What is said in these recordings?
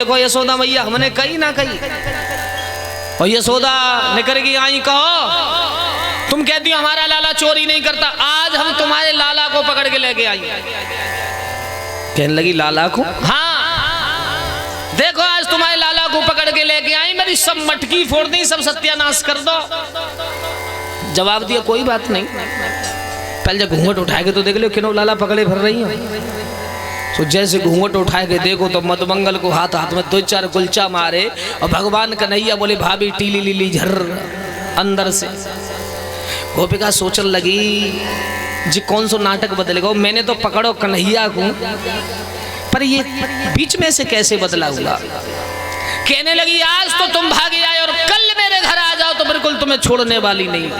देखो यशोदा मैया हमने कही ना कही, और यशोदा निकल गई आई, कहो तुम कहती हो हमारा लाला चोरी नहीं करता, आज हम तुम्हारे लाला को पकड़ के लेके आई। कहने लगी लाला को? हाँ देखो आज तुम्हारे लाला को पकड़ के लेके आई, मेरी सब मटकी फोड़ दी, सब सत्यानाश कर दो। जवाब दिया कोई बात नहीं, पहले जब घूंघट उठा के तो देख लो क्यों लाला पकड़े भर रही हो। तो जैसे घूंघट उठा के देखो तो मधुमंगल को हाथ हाथ में दो चार गुलचा मारे, और भगवान कन्हैया बोले भाभी टीली लीली झर अंदर से। गोपिका सोचने लगी जी कौन सा नाटक बदलेगा, मैंने तो पकड़ो कन्हैया को, पर ये बीच में से कैसे बदला हुआ। कहने लगी आज तो तुम भागे आए और कल मेरे घर आ जाओ तो बिल्कुल तुम्हें छोड़ने वाली नहीं।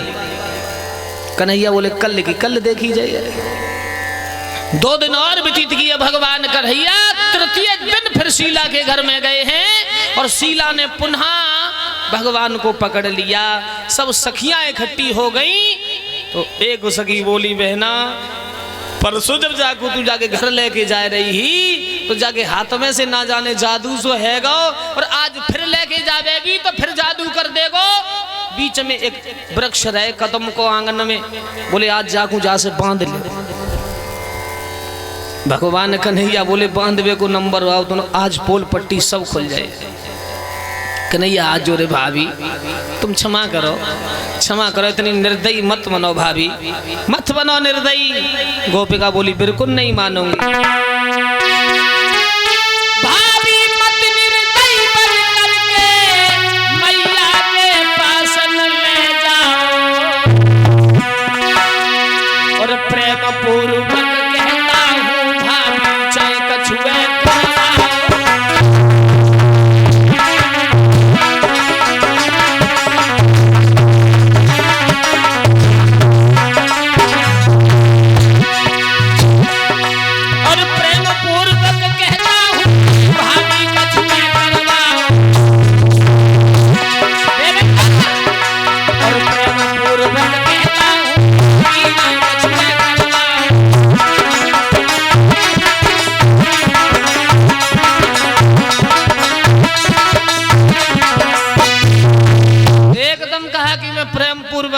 कन्हैया बोले कल की कल देखी जाए। 2 दिन और व्यतीत किए भगवान कन्हैया, तृतीय दिन फिर शीला के घर में गए हैं, और शीला ने पुनः भगवान को पकड़ लिया। सब सखियां इकट्ठी हो गई, तो एक सखी बोली बहना परसों जब जाको तू जाके घर लेके जा रही ही, तो जाके हाथ में से ना जाने जादू सो है गो, और आज फिर लेके जावेगी तो फिर जादू कर देगो। बीच में एक वृक्ष रहे कदम को आंगन में, बोले आज जाकू जा से बांध ले। भगवान कन्हैया बोले बांधवे को नंबर आओ तो आज पोल पट्टी सब खुल जाए। कन्हैया आज जोरे भाभी तुम क्षमा करो, क्षमा करो, इतनी निर्दयी मत बनो भाभी, मत बनो निर्दयी। गोपिका बोली बिल्कुल नहीं मानूंगी।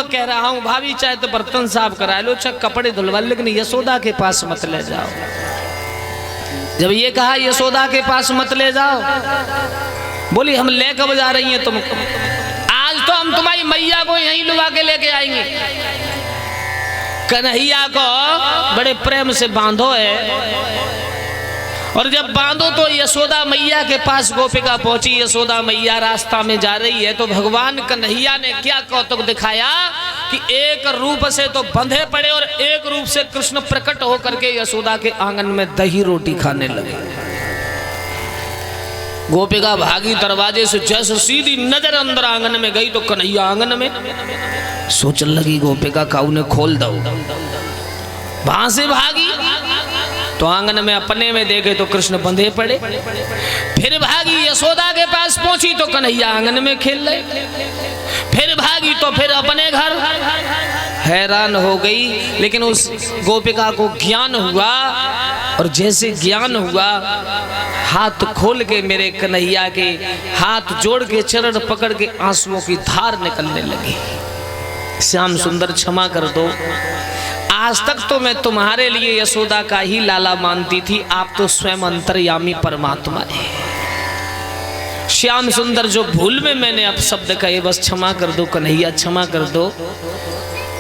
कह रहा हूं भाभी चाहे तो बर्तन साफ करा लो, चाहे कपड़े धुलवा, लेकिन यशोदा के पास मत ले जाओ। जब ये कहा यशोदा के पास मत ले जाओ, बोली हम ले कब जा रही हैं तुमको, आज तो हम तुम्हारी मैया को यहीं लुवा के लेके आएंगे। कन्हैया को बड़े प्रेम से बांधो है, और जब बांधो तो यशोदा मैया के पास गोपिका पहुंची। यशोदा मैया रास्ता में जा रही है, तो भगवान कन्हैया ने क्या कौतुक दिखाया कि एक रूप से तो बंधे पड़े और एक रूप से कृष्ण प्रकट होकर के यशोदा के आंगन में दही रोटी खाने लगे। गोपिका भागी दरवाजे से, जैसे सीधी नजर अंदर आंगन में गई तो कन्हैया आंगन में। सोचने लगी गोपिका काऊ ने खोल दो, वहां से भागी तो आंगन में अपने में देखे तो कृष्ण बंधे पड़े। फिर भागी यशोदा के पास पहुंची तो कन्हैया आंगन में खेल रहे। फिर भागी तो फिर अपने घर। हैरान हो गई, लेकिन उस गोपिका को ज्ञान हुआ, और जैसे ज्ञान हुआ हाथ खोल के मेरे कन्हैया के हाथ जोड़ के चरण पकड़ के आंसुओं की धार निकलने लगी। श्याम सुंदर क्षमा कर दो, आज तक तो मैं तुम्हारे लिए यशोदा का ही लाला मानती थी, आप तो स्वयं अंतर्यामी परमात्मा है। श्याम सुंदर जो भूल में मैंने अब शब्द कहे, बस क्षमा कर दो कन्हैया, क्षमा कर दो।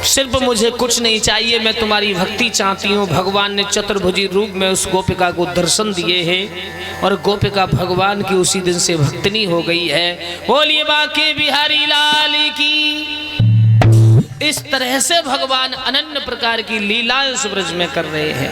सिर्फ मुझे कुछ नहीं चाहिए, मैं तुम्हारी भक्ति चाहती हूँ। भगवान ने चतुर्भुजी रूप में उस गोपिका को दर्शन दिए हैं, और गोपिका भगवान की उसी दिन से भक्तनी हो गई है। बोलिए बांके बिहारी लाल की। इस तरह से भगवान अनन्य प्रकार की लीलाएं इस ब्रज में कर रहे हैं।